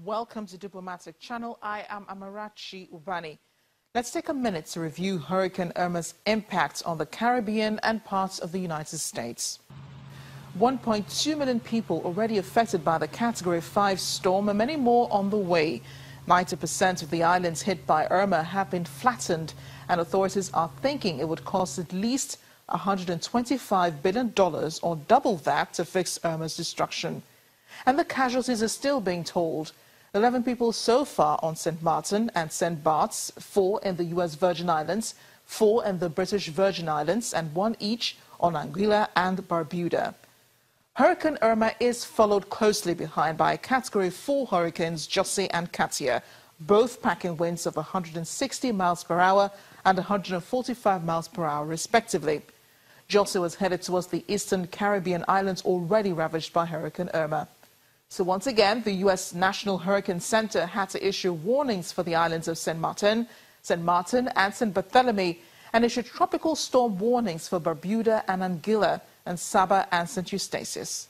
Welcome to Diplomatic Channel. I am Amarachi Ubani. Let's take a minute to review Hurricane Irma's impact on the Caribbean and parts of the United States. 1.2 million people already affected by the Category 5 storm and many more on the way. 90% of the islands hit by Irma have been flattened, and authorities are thinking it would cost at least $125 billion or double that to fix Irma's destruction. And the casualties are still being told. 11 people so far on St. Martin and St. Bart's, 4 in the U.S. Virgin Islands, 4 in the British Virgin Islands, and 1 each on Anguilla and Barbuda. Hurricane Irma is followed closely behind by Category 4 hurricanes Josie and Katia, both packing winds of 160 miles per hour and 145 miles per hour, respectively. Josie was headed towards the eastern Caribbean islands already ravaged by Hurricane Irma. So once again, the U.S. National Hurricane Center had to issue warnings for the islands of St. Martin and St. Bartholomew, and issued tropical storm warnings for Barbuda and Anguilla and Saba and St. Eustatius.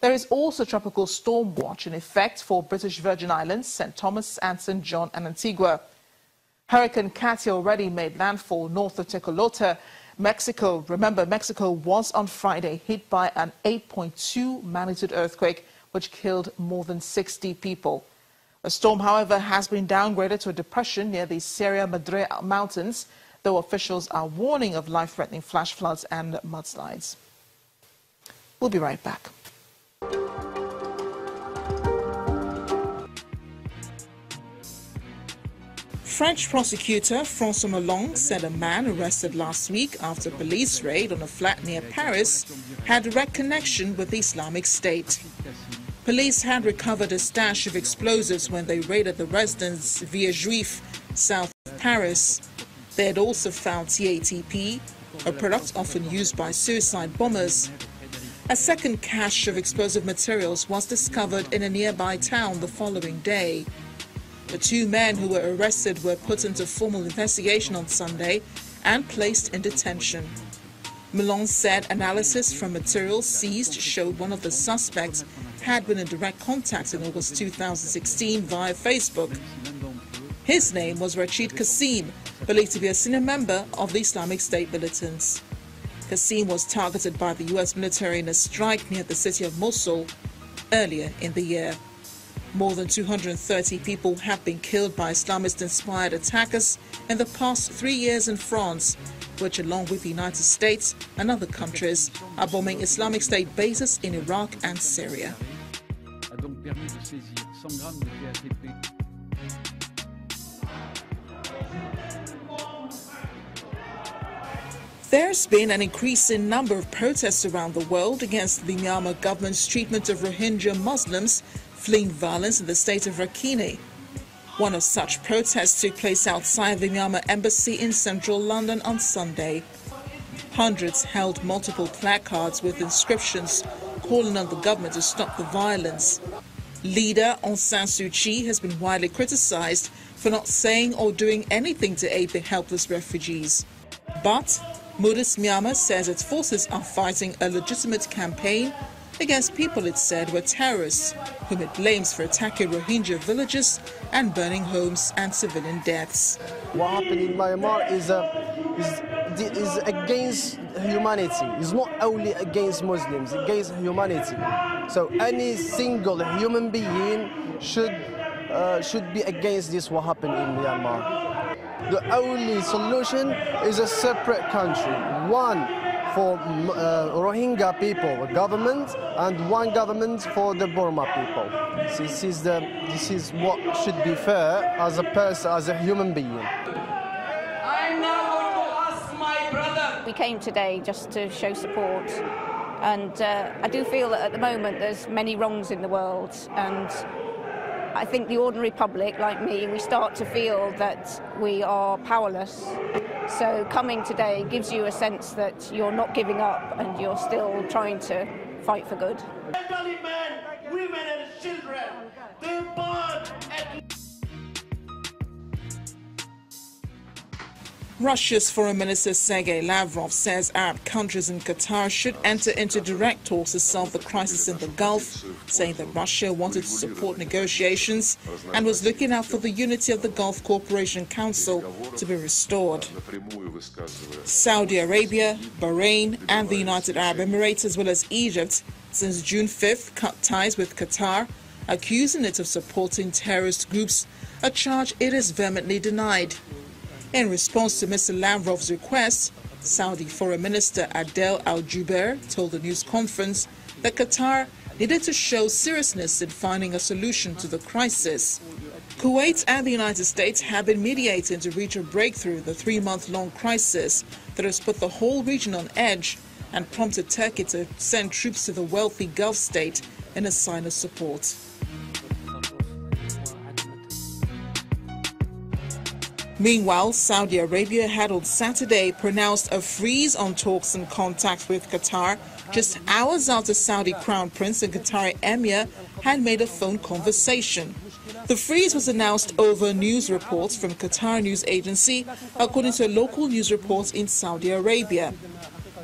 There is also tropical storm watch in effect for British Virgin Islands, St. Thomas and St. John and Antigua. Hurricane Katia already made landfall north of Tecolote, Mexico. Remember, Mexico was on Friday hit by an 8.2 magnitude earthquake, which killed more than 60 people. The storm, however, has been downgraded to a depression near the Sierra Madre Mountains, though officials are warning of life-threatening flash floods and mudslides. We'll be right back. French prosecutor François Molins said a man arrested last week after a police raid on a flat near Paris had a direct connection with the Islamic State. Police had recovered a stash of explosives when they raided the residence Villejuif, south of Paris. They had also found TATP, a product often used by suicide bombers. A second cache of explosive materials was discovered in a nearby town the following day. The 2 men who were arrested were put into formal investigation on Sunday and placed in detention. Molins said analysis from materials seized showed one of the suspects had been in direct contact in August 2016 via Facebook. His name was Rachid Kassim, believed to be a senior member of the Islamic State militants. Kassim was targeted by the U.S. military in a strike near the city of Mosul earlier in the year. More than 230 people have been killed by Islamist-inspired attackers in the past 3 years in France, which, along with the United States and other countries, are bombing Islamic State bases in Iraq and Syria. There's been an increasing number of protests around the world against the Myanmar government's treatment of Rohingya Muslims fleeing violence in the state of Rakhine. One of such protests took place outside the Myanmar embassy in central London on Sunday. Hundreds held multiple placards with inscriptions calling on the government to stop the violence. Leader Aung San Suu Kyi has been widely criticized for not saying or doing anything to aid the helpless refugees. But Moody's Myanmar says its forces are fighting a legitimate campaign against people it said were terrorists, whom it blames for attacking Rohingya villages and burning homes and civilian deaths. What happened in Myanmar is against humanity. It's not only against Muslims, it's against humanity. So any single human being should be against this what happened in Myanmar. The only solution is a separate country, one for Rohingya people, government, and one government for the Burma people. This is what should be fair as a person, as a human being. I'm now going to ask my brother. We came today just to show support, and I do feel that at the moment there's many wrongs in the world, and I think the ordinary public, like me, we start to feel that we are powerless. So coming today gives you a sense that you're not giving up and you're still trying to fight for good. Elderly men, women and children, they're born and Russia's Foreign Minister Sergei Lavrov says Arab countries and Qatar should enter into direct talks to solve the crisis in the Gulf, saying that Russia wanted to support negotiations and was looking out for the unity of the Gulf Cooperation Council to be restored. Saudi Arabia, Bahrain and the United Arab Emirates, as well as Egypt, since June 5th cut ties with Qatar, accusing it of supporting terrorist groups, a charge it has vehemently denied. In response to Mr. Lavrov's request, Saudi Foreign Minister Adel Al-Jubeir told the news conference that Qatar needed to show seriousness in finding a solution to the crisis. Kuwait and the United States have been mediating to reach a breakthrough in the 3-month-long crisis that has put the whole region on edge and prompted Turkey to send troops to the wealthy Gulf state in a sign of support. Meanwhile, Saudi Arabia had on Saturday pronounced a freeze on talks and contacts with Qatar just hours after Saudi Crown Prince and Qatari Emir had made a phone conversation. The freeze was announced over news reports from Qatar News Agency, according to local news reports in Saudi Arabia.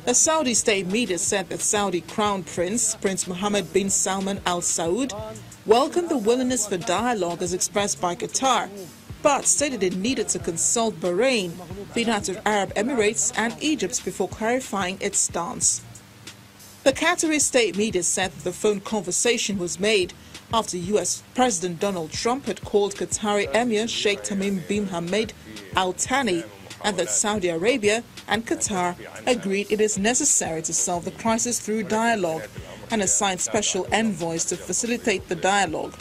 The Saudi state media said that Saudi Crown Prince, Prince Mohammed bin Salman Al Saud, welcomed the willingness for dialogue as expressed by Qatar, but stated it needed to consult Bahrain, the United Arab Emirates and Egypt before clarifying its stance. The Qatari state media said that the phone conversation was made after U.S. President Donald Trump had called Qatari Emir Sheikh Tamim bin Hamad Al Thani, and that Saudi Arabia and Qatar agreed it is necessary to solve the crisis through dialogue and assigned special envoys to facilitate the dialogue.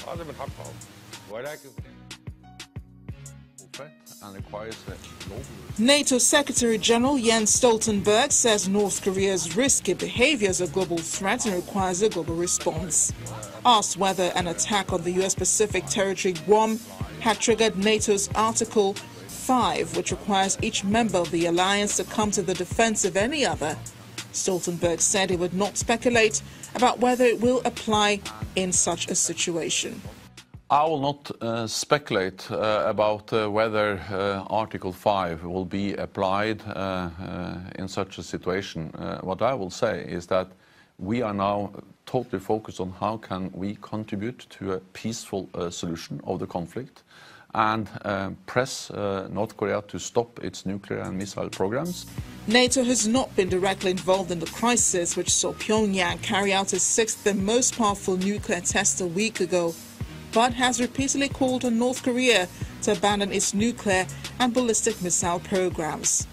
NATO Secretary-General Jens Stoltenberg says North Korea's risky behavior is a global threat and requires a global response. Asked whether an attack on the U.S. Pacific territory Guam had triggered NATO's Article 5, which requires each member of the alliance to come to the defense of any other, Stoltenberg said he would not speculate about whether it will apply in such a situation. I will not speculate about whether Article 5 will be applied in such a situation. What I will say is that we are now totally focused on how can we contribute to a peaceful solution of the conflict and press North Korea to stop its nuclear and missile programs. NATO has not been directly involved in the crisis, which saw Pyongyang carry out its 6th and most powerful nuclear test a week ago, but has repeatedly called on North Korea to abandon its nuclear and ballistic missile programs.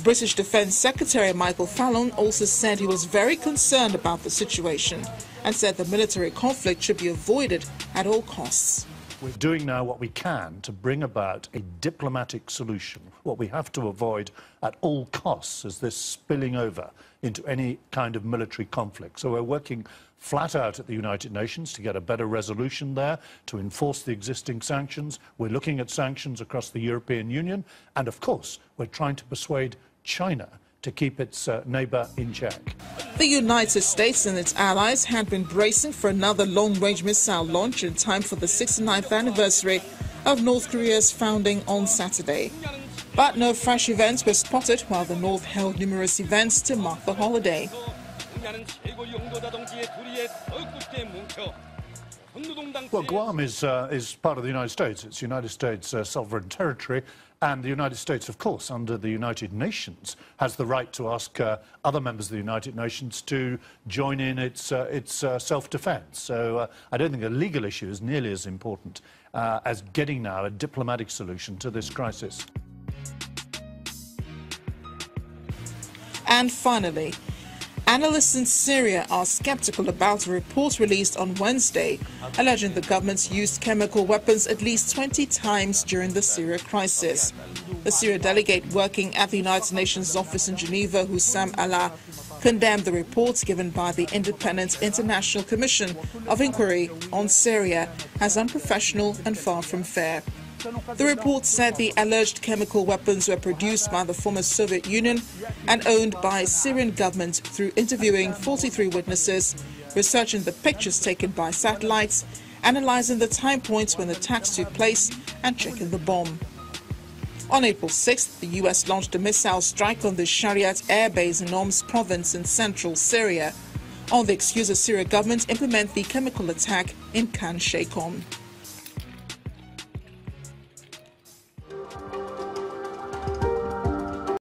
British Defence Secretary Michael Fallon also said he was very concerned about the situation and said the military conflict should be avoided at all costs. We're doing now what we can to bring about a diplomatic solution. What we have to avoid at all costs is this spilling over into any kind of military conflict. So we're working flat out at the United Nations to get a better resolution there, to enforce the existing sanctions. We're looking at sanctions across the European Union. And of course, we're trying to persuade China to keep its neighbour in check. The United States and its allies had been bracing for another long-range missile launch in time for the 69th anniversary of North Korea's founding on Saturday. But no fresh events were spotted while the North held numerous events to mark the holiday. Well, Guam is part of the United States. It's United States sovereign territory. And the United States, of course, under the United Nations, has the right to ask other members of the United Nations to join in its self-defense. So I don't think a legal issue is nearly as important as getting now a diplomatic solution to this crisis. And finally, analysts in Syria are skeptical about a report released on Wednesday alleging the government's used chemical weapons at least 20 times during the Syria crisis. The Syria delegate working at the United Nations office in Geneva, Hussam Allah, condemned the reports given by the Independent International Commission of Inquiry on Syria as unprofessional and far from fair. The report said the alleged chemical weapons were produced by the former Soviet Union and owned by Syrian government through interviewing 43 witnesses, researching the pictures taken by satellites, analyzing the time points when the attacks took place, and checking the bomb. On April 6th, the U.S. launched a missile strike on the Shariat air base in Homs province in central Syria, on the excuse the Syrian government implement the chemical attack in Khan Sheikhoun.